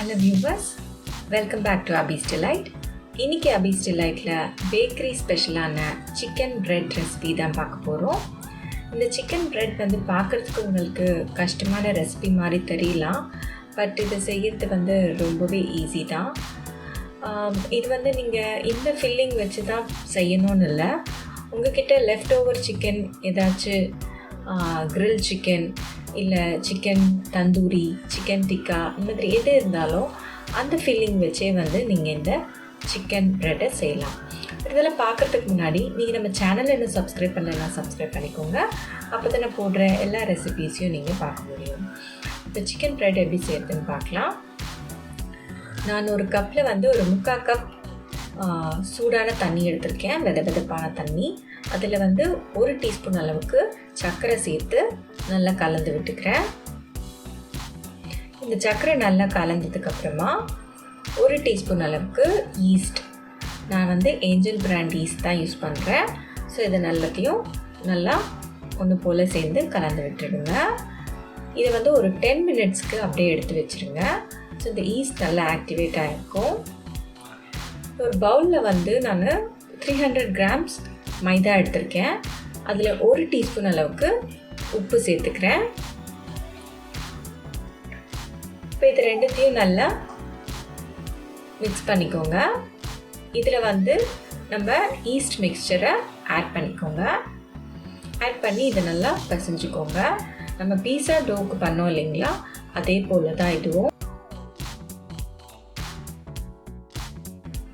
Hello viewers, welcome back to Abby's Delight. இன்னைக்கு Abby's Delightல bakery ஸ்பெஷலான chicken bread recipe தான் பார்க்க போகிறோம். இந்த சிக்கன் பிரெட் வந்து பார்க்குறதுக்கு உங்களுக்கு கஷ்டமான ரெசிபி மாதிரி தெரியலாம், பட் இது செய்கிறது ரொம்பவே ஈஸி தான். இது நீங்கள் இந்த ஃபில்லிங் வச்சு தான் செய்யணும்னு இல்லை. உங்ககிட்ட லெஃப்ட் ஓவர் சிக்கன் ஏதாச்சும் கிரில் சிக்கன் இல்லை சிக்கன் தந்தூரி, சிக்கன் டிக்கா இந்த மாதிரி எது இருந்தாலும் அந்த ஃபில்லிங் வச்சே நீங்கள் இந்த சிக்கன் ப்ரெட்டை செய்யலாம். இதெல்லாம் பார்க்குறதுக்கு முன்னாடி நீங்கள் நம்ம சேனலை இன்னும் சப்ஸ்கிரைப் பண்ணலாம், சப்ஸ்கிரைப் பண்ணிக்கோங்க. அப்போ தான் நான் போடுற எல்லா ரெசிபீஸையும் நீங்கள் பார்க்க முடியும். இப்போ சிக்கன் ப்ரெட் எப்படி செய்யறதுன்னு பார்க்கலாம். நான் ஒரு கப்பில் ஒரு 3/4 கப் சூடான தண்ணி எடுத்திருக்கேன், வெதப்பான தண்ணி. அதில் 1 டீஸ்பூன் அளவுக்கு சர்க்கரை சேர்த்து நல்லா கலந்து விட்டுக்கிறேன். இந்த சர்க்கரை நல்லா கலந்ததுக்கப்புறமா 1 டீஸ்பூன் அளவுக்கு ஈஸ்ட், நான் ஏஞ்சல் பிராண்ட் ஈஸ்ட் தான் யூஸ் பண்ணுறேன். ஸோ இதை எல்லாத்தையும் நல்லா ஒன்று போல் சேர்ந்து கலந்து விட்டுடுங்க. இதை ஒரு 10 மினிட்ஸ்க்கு அப்படியே எடுத்து வச்சுருங்க. ஸோ இந்த ஈஸ்ட் நல்லா ஆக்டிவேட் ஆகிருக்கும். ஒரு பவுலில் நான் 300 கிராம்ஸ் மைதா எடுத்திருக்கேன். அதில் 1 டீஸ்பூன் அளவுக்கு உப்பு சேர்த்துக்கிறேன். இப்போ இது ரெண்டுத்தையும் நல்லா மிக்ஸ் பண்ணிக்கோங்க. இதில் நம்ம ஈஸ்ட் மிக்சரை ஆட் பண்ணிக்கோங்க. ஆட் பண்ணி இதை நல்லா பிசைஞ்சுக்கோங்க. நம்ம பீஸா டோக்கு பண்ணோம் இல்லைங்களா, அதே போல் தான் இதுவும்.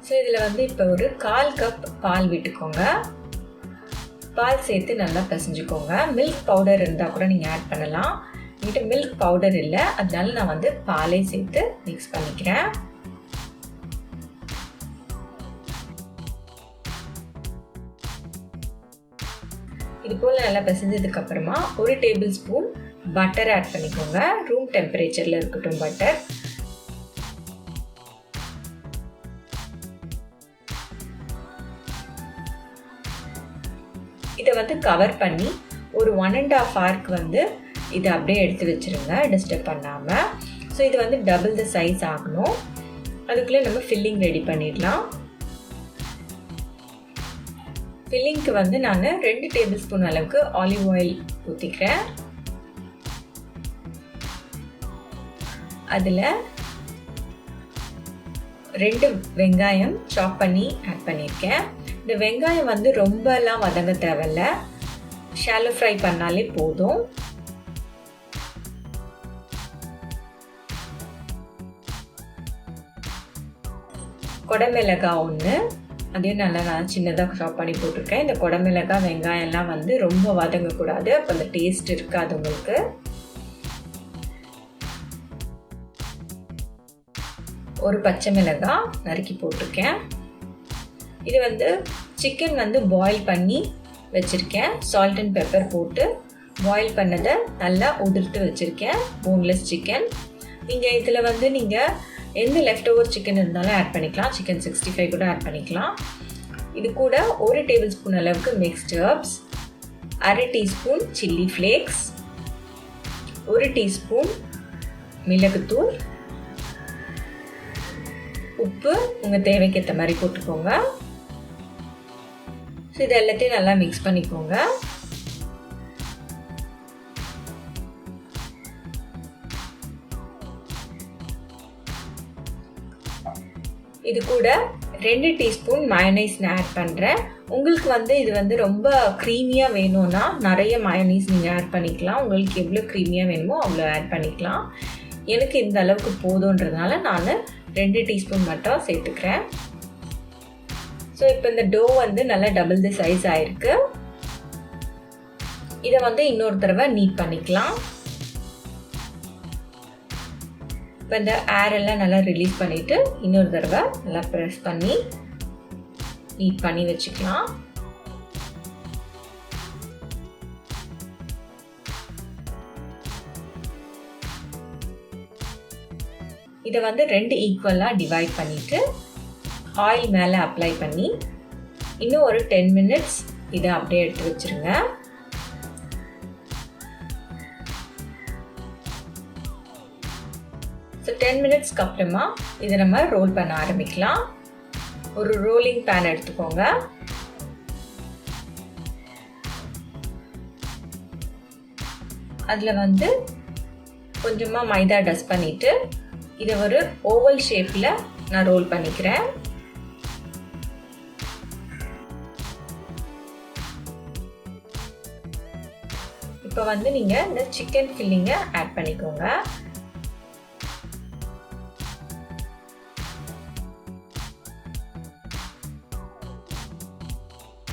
ஸோ இதில் இப்போ ஒரு 1/4 கப் பால் விட்டுக்கோங்க. பால் சேர்த்து நல்லா பிசைஞ்சுக்கோங்க. மில்க் பவுடர் இருந்தால் கூட நீங்கள் ஆட் பண்ணலாம். என்கிட்ட மில்க் பவுடர் இல்லை, அதனால நான் பாலே சேர்த்து மிக்ஸ் பண்ணிக்கிறேன். இது போல் நல்லா பிசைஞ்சதுக்கப்புறமா 1 டேபிள் ஸ்பூன் பட்டர் ஆட் பண்ணிக்கோங்க. ரூம் டெம்பரேச்சரில் இருக்கட்டும் பட்டர். இதை கவர் பண்ணி ஒரு 1.5 ஹவருக்கு இதை அப்படியே எடுத்து வச்சுருங்க, டிஸ்டர்ப் பண்ணாமல். ஸோ இது டபுள் த சைஸ் ஆகணும். அதுக்குள்ளே நம்ம ஃபில்லிங் ரெடி பண்ணிடலாம். ஃபில்லிங்க்கு நான் 2 டேபிள் ஸ்பூன் அளவுக்கு ஆலிவ் ஆயில் ஊற்றிக்கிறேன். அதில் 2 வெங்காயம் சாப் பண்ணி ஆட் பண்ணியிருக்கேன். இந்த வெங்காயம் ரொம்பலாம் வதங்க தேவையில்ல, ஷாலோ ஃப்ரை பண்ணாலே போதும். கொடமிளகாய் 1, அதையும் நல்லா நான் சின்னதாக சாப் பண்ணி போட்டிருக்கேன். இந்த கொடமிளகாய் வெங்காயம்லாம் ரொம்ப வதங்கக்கூடாது, அப்போ அந்த டேஸ்ட் இருக்காது உங்களுக்கு. ஒரு பச்சை மிளகாய் நறுக்கி போட்டிருக்கேன். இது சிக்கன் பாயில் பண்ணி வச்சுருக்கேன். சால்ட் அண்ட் பெப்பர் போட்டு பாயில் பண்ணதை நல்லா உதிர்த்து வச்சுருக்கேன், போன்லெஸ் சிக்கன். நீங்கள் இதில் நீங்கள் எந்த லெஃப்ட் ஓவர் சிக்கன் இருந்தாலும் ஆட் பண்ணிக்கலாம். சிக்கன் 65 கூட ஆட் பண்ணிக்கலாம். இது கூட 1 டேபிள் ஸ்பூன் அளவுக்கு mixed herbs, 1/2 teaspoon chilli flakes, 1 teaspoon மிளகுத்தூள், உப்பு உங்கள் தேவைக்கு ஏற்ற மாதிரி போட்டுக்கோங்க. ஸோ இது எல்லாத்தையும் நல்லா மிக்ஸ் பண்ணிக்கோங்க. இது கூட 2 டீஸ்பூன் மயோனைஸ் நான் ஆட் பண்ணுறேன். உங்களுக்கு இது ரொம்ப க்ரீமியாக வேணும்னா நிறைய மயோனைஸ் நீங்கள் ஆட் பண்ணிக்கலாம். உங்களுக்கு எவ்வளோ க்ரீமியாக வேணுமோ அவ்வளோ ஆட் பண்ணிக்கலாம். எனக்கு இந்த அளவுக்கு போதுன்றதுனால நான் 2 டீஸ்பூன் மட்டும் சேர்த்துக்கிறேன். ஸோ இப்போ இந்த டோ நல்லா டபுள் தி சைஸ் ஆயிருக்கு. இதை இன்னொரு தடவை நீட் பண்ணிக்கலாம். இப்போ இந்த ஏர் எல்லாம் நல்லா ரிலீஸ் பண்ணிவிட்டு இன்னொரு தடவை நல்லா ப்ரெஸ் பண்ணி நீட் பண்ணி வச்சுக்கலாம். இதை 2 ஈக்குவலாக டிவைட் பண்ணிவிட்டு ஆயில் மேலே அப்ளை பண்ணி இன்னும் ஒரு 10 மினிட்ஸ் இதை அப்படியே எடுத்து வச்சுருங்க. ஸோ 10 மினிட்ஸ்க்கு அப்புறமா இதை நம்ம ரோல் பண்ண ஆரம்பிக்கலாம். ஒரு ரோலிங் பேன் எடுத்துக்கோங்க. அதில் வந்து கொஞ்சமாக மைதா டஸ்ட் பண்ணிவிட்டு இதை ஒரு ஓவல் ஷேப்பில் நான் ரோல் பண்ணிக்கிறேன். இப்போ வந்து நீங்கள் இந்த சிக்கன் ஃபில்லிங்கை ஆட் பண்ணிக்கோங்க.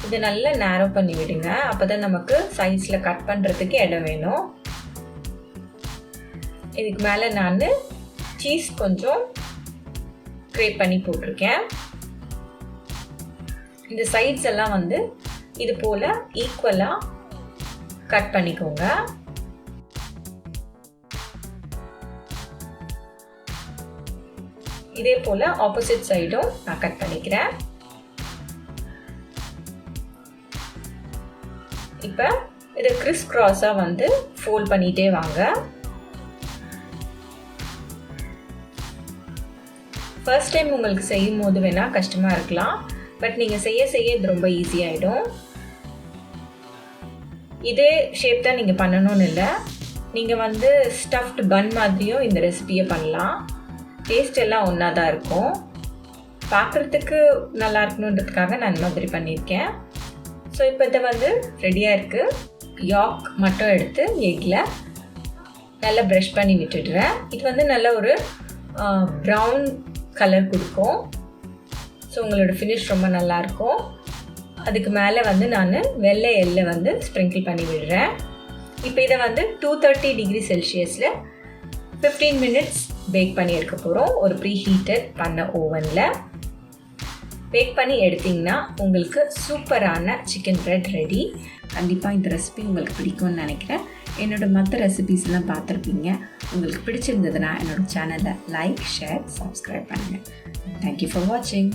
இதை நல்லா நேரோ பண்ணி விடுங்க. அப்போ தான் நமக்கு சைஸில் கட் பண்ணுறதுக்கு இடம் வேணும். இதுக்கு மேலே நான் சீஸ் கொஞ்சம் கிரேட் பண்ணி போட்டிருக்கேன். இந்த சைட்ஸ் எல்லாம் வந்து இது போல் ஈக்குவலாக கட் பண்ணிக்கோங்க. இதே போல் ஆப்போசிட் சைடும் நான் கட் பண்ணிக்கிறேன். இப்போ இதை கிறிஸ் கிராஸாக வந்து ஃபோல்ட் பண்ணிகிட்டே வாங்க. ஃபர்ஸ்ட் டைம் உங்களுக்கு செய்யும் போது வேணால் கஷ்டமாக இருக்கலாம், பட் நீங்கள் செய்ய செய்ய இது ரொம்ப ஈஸியாகிடும். இதே ஷேப் தான் நீங்கள் பண்ணணும்னு இல்லை, நீங்கள் வந்து ஸ்டஃப்டு பன் மாதிரியும் இந்த ரெசிபியை பண்ணலாம். டேஸ்ட் எல்லாம் ஒன்றா தான் இருக்கும். பார்க்குறதுக்கு நல்லா இருக்கணுன்றதுக்காக நான் இந்த மாதிரி பண்ணியிருக்கேன். ஸோ இப்போ இதை வந்து ரெடியாக இருக்குது. யாக் மட்டும் எடுத்து எக்கில் நல்லா ப்ரஷ் பண்ணி விட்டுடுறேன். இது வந்து நல்ல ஒரு ப்ரௌன் கலர் கொடுக்கும். ஸோ உங்களோட ஃபினிஷ் ரொம்ப நல்லாயிருக்கும். அதுக்கு மேலே வந்து நான் வெள்ளை எள்ளை வந்து ஸ்ப்ரிங்கிள் பண்ணி விடுறேன். இப்போ இதை வந்து 230 டிகிரி செல்சியஸில் 15 மினிட்ஸ் பேக் பண்ணி எடுக்க போகிறோம். ஒரு ப்ரீ ஹீட்டட் பண்ண ஓவனில் பேக் பண்ணி எடுத்திங்கன்னா உங்களுக்கு சூப்பரான சிக்கன் பிரெட் ரெடி. கண்டிப்பாக இந்த ரெசிபி உங்களுக்கு பிடிக்கும்னு நினைக்கிறேன். என்னோட மற்ற ரெசிபீஸ்லாம் பார்த்துருப்பீங்க. உங்களுக்கு பிடிச்சிருந்ததுன்னா என்னோடய சேனலை லைக், ஷேர், சப்ஸ்கிரைப் பண்ணுங்கள். தேங்க்யூ ஃபார் வாட்சிங்.